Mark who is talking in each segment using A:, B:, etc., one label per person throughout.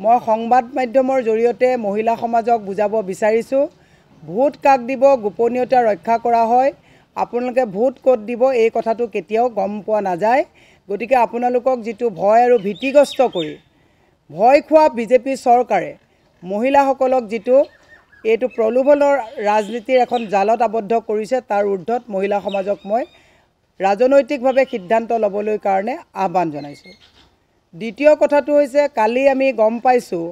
A: মই সংবাদ মাধ্যমৰ জৰিয়তে মহিলা সমাজক বুজাব বিচাৰিছোঁ, ভোট কাক দিব গোপনীয়তা ৰক্ষা কৰা হয়। আপোনালোকে ভোট ক'ত দিব এই কথাটো কেতিয়াও গম পোৱা নাযায়। গতিকে আপোনালোকক যিটো ভয় আৰু ভীতিগ্ৰস্ত কৰি ভয় খোৱা বিজেপি চৰকাৰে মহিলাসকলক যিটো এইটো প্ৰলোভনৰ ৰাজনীতিৰ এখন জালত আবদ্ধ কৰিছে, তাৰ ঊৰ্ধত মহিলা সমাজক মই ৰাজনৈতিকভাৱে সিদ্ধান্ত ল'বলৈ কাৰণে আহ্বান জনাইছোঁ। দ্বিতীয় কথাটো হৈছে, কালি আমি গম পাইছোঁ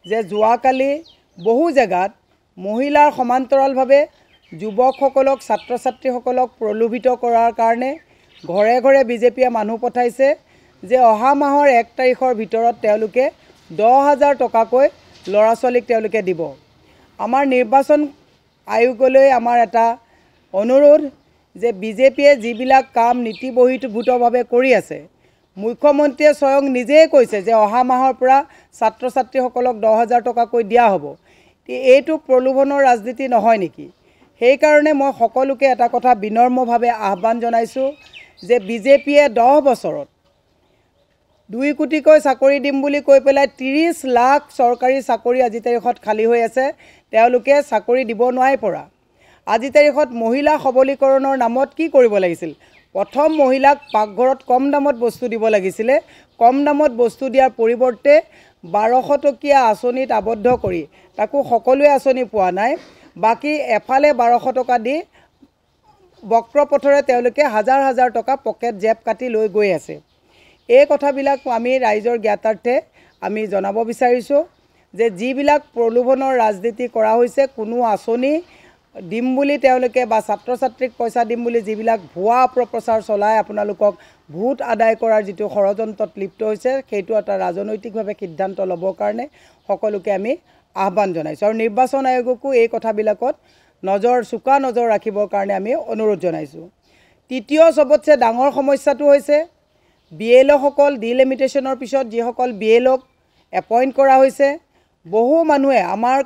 A: যে যোৱাকালি বহু জেগাত মহিলাৰ সমান্তৰালভাৱে যুৱকসকলক ছাত্ৰ ছাত্ৰীসকলক প্ৰলোভিত কৰাৰ কাৰণে ঘৰে ঘৰে বিজেপিয়ে মানুহ পঠাইছে যে অহা মাহৰ 1 তাৰিখৰ ভিতৰত তেওঁলোকে 10,000 টকাকৈ ল'ৰা ছোৱালীক তেওঁলোকে দিব। আমাৰ নিৰ্বাচন আয়োগলৈ আমাৰ এটা অনুৰোধ যে বিজেপিয়ে যিবিলাক কাম নীতিবহিৰ্ভূতভাৱে কৰি আছে, মুখ্যমন্ত্ৰীয়ে স্বয়ং নিজেই কৈছে যে অহা মাহৰ পৰা ছাত্ৰ ছাত্ৰীসকলক 10,000 টকাকৈ দিয়া হ'ব। এইটো প্ৰলোভনৰ ৰাজনীতি নহয় নেকি? সেইকাৰণে মই সকলোকে এটা কথা বিনম্ৰভাৱে আহ্বান জনাইছোঁ যে বিজেপিয়ে 10 বছৰত 2 কোটিকৈ চাকৰি দিম বুলি কৈ পেলাই 30 লাখ চৰকাৰী চাকৰি আজি তাৰিখত খালী হৈ আছে। তেওঁলোকে চাকৰি দিব নোৱাৰি পৰা। আজি তাৰিখত মহিলা সবলীকৰণৰ নামত কি কৰিব লাগিছিল? প্ৰথম মহিলাক পাকঘৰত কম দামত বস্তু দিব লাগিছিলে। কম দামত বস্তু দিয়াৰ পৰিৱৰ্তে 1200 টকীয়া আঁচনিত আবদ্ধ কৰি তাকো সকলোৱে আঁচনি পোৱা নাই। বাকী এফালে 1200 টকা দি বক্ৰপথৰে তেওঁলোকে হাজাৰ হাজাৰ টকা পকেট জেপ কাটি লৈ গৈ আছে। এই কথাবিলাক আমি ৰাইজৰ জ্ঞাতাৰ্থে আমি জনাব বিচাৰিছোঁ যে যিবিলাক প্ৰলোভনৰ ৰাজনীতি কৰা হৈছে, কোনো আঁচনি দিম বুলি তেওঁলোকে বা ছাত্ৰ ছাত্ৰীক পইচা দিম বুলি যিবিলাক ভুৱা অপপ্ৰচাৰ চলাই আপোনালোকক ভোট আদায় কৰাৰ যিটো ষড়যন্ত্ৰত লিপ্ত হৈছে, সেইটো এটা ৰাজনৈতিকভাৱে সিদ্ধান্ত ল'বৰ কাৰণে সকলোকে আমি আহ্বান জনাইছোঁ। আৰু নিৰ্বাচন আয়োগকো এই কথাবিলাকত চোকা নজৰ ৰাখিবৰ কাৰণে আমি অনুৰোধ জনাইছোঁ। তৃতীয় চবতছে ডাঙৰ সমস্যাটো হৈছে BLOসকল ডিলিমিটেশ্যনৰ পিছত যিসকল BLOক এপইণ্ট কৰা হৈছে, বহু মানুহে আমাৰ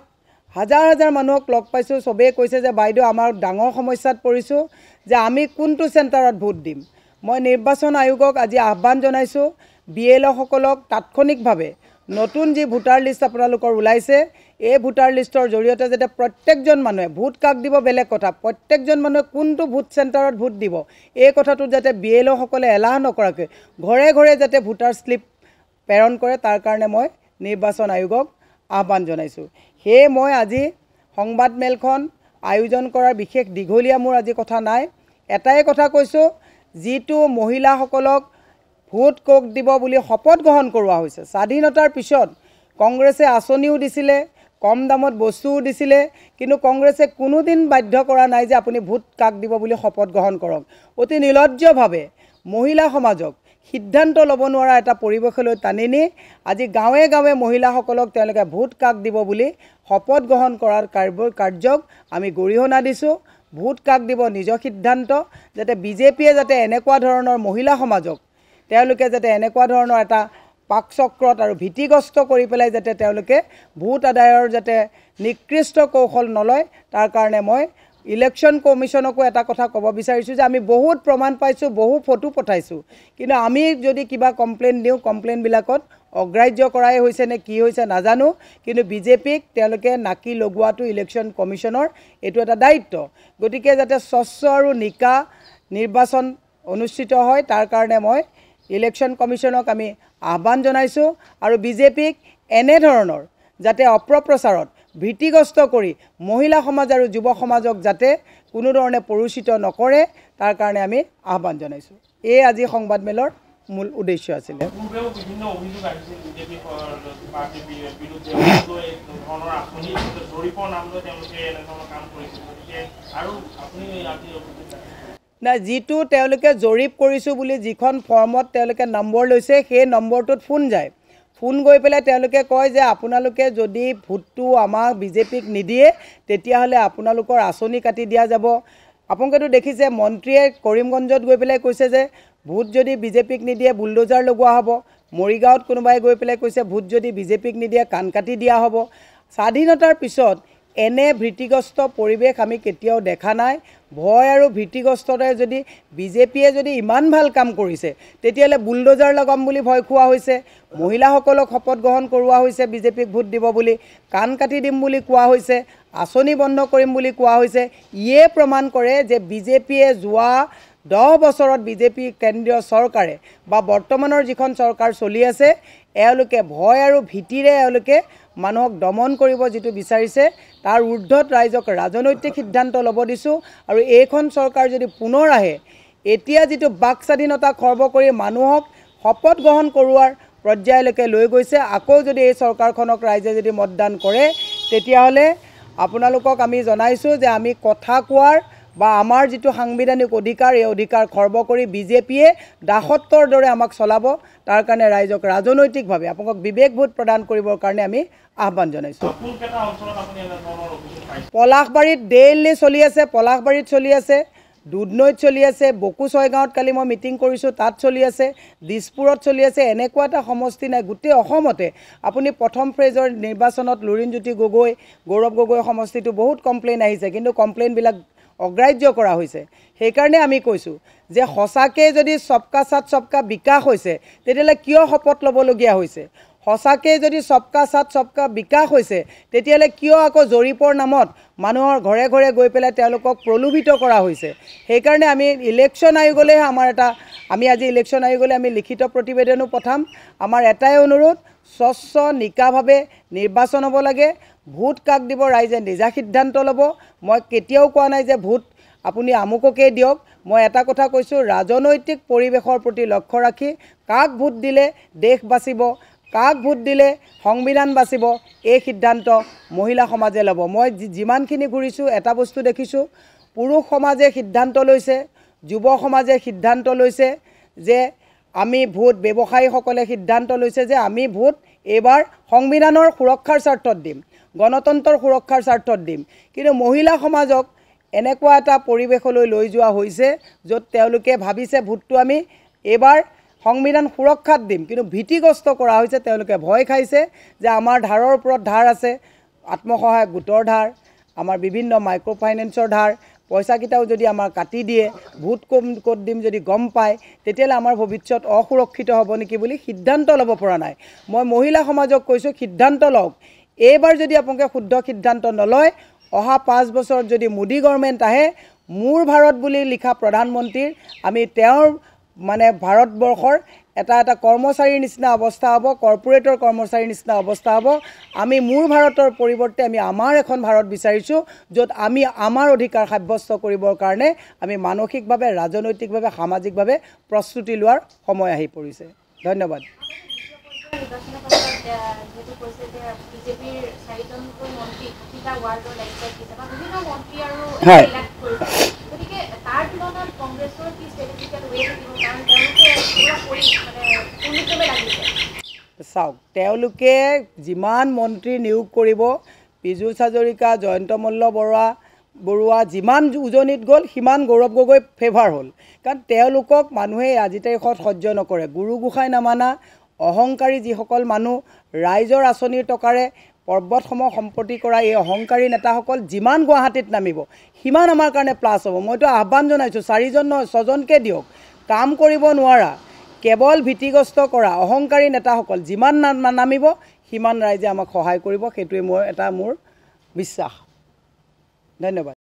A: হাজাৰ হাজাৰ মানুহক লগ পাইছোঁ, চবেই কৈছে যে বাইদেউ আমাৰ ডাঙৰ সমস্যাত পৰিছোঁ যে আমি কোনটো চেণ্টাৰত ভোট দিম। মই নিৰ্বাচন আয়োগক আজি আহ্বান জনাইছোঁ, BLOসকলক তাৎক্ষণিকভাৱে নতুন যি ভোটাৰ লিষ্ট আপোনালোকৰ ওলাইছে, এই ভোটাৰ লিষ্টৰ জৰিয়তে যাতে প্ৰত্যেকজন মানুহে ভোট কাক দিব বেলেগ কথা, প্ৰত্যেকজন মানুহে কোনটো ভোট চেণ্টাৰত ভোট দিব এই কথাটো যাতে BLOসকলে এলাহ নকৰাকৈ ঘৰে ঘৰে যাতে ভোটাৰ শ্লিপ প্ৰেৰণ কৰে, তাৰ কাৰণে মই নিৰ্বাচন আয়োগক আহ্বান জনাইছোঁ। সেয়ে মই আজি সংবাদমেলখন আয়োজন কৰাৰ বিশেষ দীঘলীয়া মোৰ আজি কথা নাই। এটাই কথা কৈছোঁ, যিটো মহিলাসকলক ভোট কক দিব বুলি শপত গ্ৰহণ কৰোৱা হৈছে, স্বাধীনতাৰ পিছত কংগ্ৰেছে আঁচনিও দিছিলে, কম দামত বস্তুও দিছিলে, কিন্তু কংগ্ৰেছে কোনোদিন বাধ্য কৰা নাই যে আপুনি ভোট কাক দিব বুলি শপত গ্ৰহণ কৰক। অতি নিৰ্লজ্জভাৱে মহিলা সমাজক সিদ্ধান্ত ল'ব নোৱাৰা এটা পৰিৱেশলৈ টানি নি আজি গাঁৱে গাঁৱে মহিলাসকলক তেওঁলোকে ভোট কাক দিব বুলি শপত গ্ৰহণ কৰাৰ কাৰ্যক আমি গৰিহণা দিছোঁ। ভোট কাক দিব নিজৰ সিদ্ধান্ত, যাতে বিজেপিয়ে যাতে এনেকুৱা ধৰণৰ মহিলা সমাজক তেওঁলোকে যাতে এনেকুৱা ধৰণৰ এটা পাকচক্ৰত আৰু ভীতিগ্ৰস্ত কৰি পেলাই যাতে তেওঁলোকে ভোট আদায়ৰ যাতে নিকৃষ্ট কৌশল নলয়, তাৰ কাৰণে মই ইলেকশ্যন কমিশ্যনকো এটা কথা ক'ব বিচাৰিছোঁ যে আমি বহুত প্ৰমাণ পাইছোঁ, বহু ফটো পঠাইছোঁ, কিন্তু আমি যদি কিবা কমপ্লেইন দিওঁ, কমপ্লেইনবিলাকত অগ্ৰাহ্য কৰাই হৈছে নে কি হৈছে নাজানো, কিন্তু বিজেপিক তেওঁলোকে নাকি লগোৱাটো ইলেকশ্যন কমিশ্যনৰ এইটো এটা দায়িত্ব। গতিকে যাতে স্বচ্ছ আৰু নিকা নিৰ্বাচন অনুষ্ঠিত হয়, তাৰ কাৰণে মই ইলেকশ্যন কমিশ্যনক আমি আহ্বান জনাইছোঁ। আৰু বিজেপিক এনেধৰণৰ যাতে অপপ্ৰচাৰত ভীতিগ্ৰস্ত কৰি মহিলা সমাজ আৰু যুৱ সমাজক যাতে কোনো ধৰণে প্ৰৰোচিত নকৰে, তাৰ কাৰণে আমি আহ্বান জনাইছোঁ। এই আজি সংবাদমেলৰ মূল উদ্দেশ্য আছিলে। না, যিটো তেওঁলোকে জৰীপ কৰিছোঁ বুলি যিখন ফৰ্মত তেওঁলোকে নম্বৰ লৈছে, সেই নম্বৰটোত ফোন যায়। ফোন গৈ পেলাই তেওঁলোকে কয় যে আপোনালোকে যদি ভোটটো আমাক বিজেপিক নিদিয়ে তেতিয়াহ'লে আপোনালোকৰ আঁচনি কাটি দিয়া যাব। আপোনালোকেতো দেখিছে মন্ত্ৰীয়ে কৰিমগঞ্জত গৈ পেলাই কৈছে যে ভোট যদি বিজেপিক নিদিয়ে বুলডোজাৰ লগোৱা হ'ব। মৰিগাঁৱত কোনোবাই গৈ পেলাই কৈছে ভোট যদি বিজেপিক নিদিয়ে কাণ কাটি দিয়া হ'ব। স্বাধীনতাৰ পিছত এনে ভীতিগ্ৰস্ত পৰিৱেশ আমি কেতিয়াও দেখা নাই। ভয় আৰু ভীতিগ্ৰস্তৰে যদি বিজেপিয়ে যদি ইমান ভাল কাম কৰিছে তেতিয়াহ'লে বুলডোজাৰ লগাম বুলি ভয় খোৱা হৈছে, মহিলাসকলক শপত গ্ৰহণ কৰোৱা হৈছে বিজেপিক ভোট দিব বুলি, কাণ কাটি দিম বুলি কোৱা হৈছে, আঁচনি বন্ধ কৰিম বুলি কোৱা হৈছে। ইয়ে প্ৰমাণ কৰে যে বিজেপিয়ে যোৱা 10 বছৰত বিজেপি কেন্দ্ৰীয় চৰকাৰে বা বৰ্তমানৰ যিখন চৰকাৰ চলি আছে এওঁলোকে ভয় আৰু ভীতিৰে এওঁলোকে মানুহক দমন কৰিব যিটো বিচাৰিছে তাৰ ঊৰ্ধত ৰাইজক ৰাজনৈতিক সিদ্ধান্ত ল'ব দিছোঁ। আৰু এইখন চৰকাৰ যদি পুনৰ আহে এতিয়া যিটো বাক স্বাধীনতা খৰ্ব কৰি মানুহক শপত গ্ৰহণ কৰোৱাৰ পৰ্যায়লৈকে লৈ গৈছে, আকৌ যদি এই চৰকাৰখনক ৰাইজে যদি মতদান কৰে তেতিয়াহ'লে আপোনালোকক আমি জনাইছোঁ যে আমি কথা কোৱাৰ বা আমাৰ যিটো সাংবিধানিক অধিকাৰ এই অধিকাৰ খৰ্ব কৰি বিজেপিয়ে দাসত্বৰ দৰে আমাক চলাব। তাৰ কাৰণে ৰাইজক ৰাজনৈতিকভাৱে আপোনাক বিবেক ভোট প্ৰদান কৰিবৰ কাৰণে আমি আহ্বান জনাইছোঁ। পলাশবাৰীত ডেইলি চলি আছে, পলাশবাৰীত চলি আছে, দুধনৈত চলি আছে, বকু ছয়গাঁৱত কালি মই মিটিং কৰিছোঁ তাত চলি আছে, দিছপুৰত চলি আছে। এনেকুৱা এটা সমষ্টি নাই গোটেই অসমতে। আপুনি প্ৰথম ফেজৰ নিৰ্বাচনত লুৰিণজ্যোতি গগৈ, গৌৰৱ গগৈ সমষ্টিটো বহুত কমপ্লেইন আহিছে, কিন্তু কমপ্লেইনবিলাক অগ্ৰাহ্য কৰা হৈছে। সেইকাৰণে আমি কৈছোঁ যে সঁচাকৈ যদি সবকা সাথ সবকা বিকাশ হৈছে তেতিয়াহ'লে কিয় শপত ল'বলগীয়া হৈছে? সঁচাকৈ যদি সবকা সাথ সবকা বিকাশ হৈছে তেতিয়াহ'লে কিয় আকৌ জৰীপৰ নামত মানুহৰ ঘৰে ঘৰে গৈ পেলাই তেওঁলোকক প্ৰলোভিত কৰা হৈছে? সেইকাৰণে আমি ইলেকশ্যন আয়োগলৈ আমি আজি ইলেকশ্যন আয়োগলৈ আমি লিখিত প্ৰতিবেদনো পঠাম। আমাৰ এটাই অনুৰোধ, স্বচ্ছ নিকাভাৱে নিৰ্বাচন হ'ব লাগে। ভোট কাক দিব ৰাইজে নিজা সিদ্ধান্ত ল'ব। মই কেতিয়াও কোৱা নাই যে ভোট আপুনি আমুককেই দিয়ক। মই এটা কথা কৈছোঁ, ৰাজনৈতিক পৰিৱেশৰ প্ৰতি লক্ষ্য ৰাখি কাক ভোট দিলে দেশ বাচিব, কাক ভোট দিলে সংবিধান বাচিব, এই সিদ্ধান্ত মহিলা সমাজে ল'ব। মই যিমানখিনি ঘূৰিছোঁ এটা বস্তু দেখিছোঁ, পুৰুষ সমাজে সিদ্ধান্ত লৈছে, যুৱ সমাজে সিদ্ধান্ত লৈছে যে আমি ভোট, ব্যৱসায়ীসকলে সিদ্ধান্ত লৈছে যে আমি ভোট এইবাৰ সংবিধানৰ সুৰক্ষাৰ স্বাৰ্থত দিম, গণতন্ত্ৰৰ সুৰক্ষাৰ স্বাৰ্থত দিম। কিন্তু মহিলা সমাজক এনেকুৱা এটা পৰিৱেশলৈ লৈ যোৱা হৈছে য'ত তেওঁলোকে ভাবিছে ভোটটো আমি এইবাৰ সংবিধান সুৰক্ষাত দিম, কিন্তু ভীতিগ্ৰস্ত কৰা হৈছে। তেওঁলোকে ভয় খাইছে যে আমাৰ ধাৰৰ ওপৰত ধাৰ আছে, আত্মসহায়ক গোটৰ ধাৰ, আমাৰ বিভিন্ন মাইক্ৰ' ফাইনেন্সৰ ধাৰ, পইচাকেইটাও যদি আমাৰ কাটি দিয়ে, ভোট ক'ত দিম যদি গম পায় তেতিয়াহ'লে আমাৰ ভৱিষ্যত অসুৰক্ষিত হ'ব নেকি বুলি সিদ্ধান্ত ল'ব পৰা নাই। মই মহিলা সমাজক কৈছোঁ সিদ্ধান্ত লওক। এইবাৰ যদি আপোনালোকে শুদ্ধ সিদ্ধান্ত নলয়, অহা 5 বছৰত যদি মোদী গভৰ্ণমেণ্ট আহে, মোৰ ভাৰত বুলি লিখা প্ৰধানমন্ত্ৰীৰ আমি তেওঁৰ ভাৰতবৰ্ষৰ এটা কৰ্মচাৰীৰ নিচিনা অৱস্থা হ'ব, কৰ্পোৰেটৰ কৰ্মচাৰীৰ নিচিনা অৱস্থা হ'ব। আমি মোৰ ভাৰতৰ পৰিৱৰ্তে আমি আমাৰ এখন ভাৰত বিচাৰিছোঁ য'ত আমি আমাৰ অধিকাৰ সাব্যস্ত কৰিবৰ কাৰণে আমি মানসিকভাৱে, ৰাজনৈতিকভাৱে, সামাজিকভাৱে প্ৰস্তুতি লোৱাৰ সময় আহি পৰিছে। ধন্যবাদ। হয়, চাওক, তেওঁলোকে যিমান মন্ত্ৰী নিয়োগ কৰিব, পীযুষ হাজৰিকা, জয়ন্ত মল্ল বৰুৱা যিমান উজনিত গ'ল সিমান গৌৰৱ গগৈ ফেভাৰ হ'ল। কাৰণ তেওঁলোকক মানুহে আজি তাৰিখত সহ্য নকৰে। গুৰু গোসাঁই নামানা অহংকাৰী যিসকল মানুহ, ৰাইজৰ আঁচনিৰ টকাৰে পৰ্বতসমূহ সম্পত্তি কৰা এই অহংকাৰী নেতাসকল যিমান গুৱাহাটীত নামিব সিমান আমাৰ কাৰণে প্লাছ হ'ব। মইতো আহ্বান জনাইছোঁ, 4জন নহয় 6জনকৈ দিয়ক। কাম কৰিব নোৱাৰা, কেৱল ভীতিগ্ৰস্ত কৰা অহংকাৰী নেতাসকল যিমান নামিব সিমান ৰাইজে আমাক সহায় কৰিব। সেইটোৱে মোৰ বিশ্বাস। ধন্যবাদ।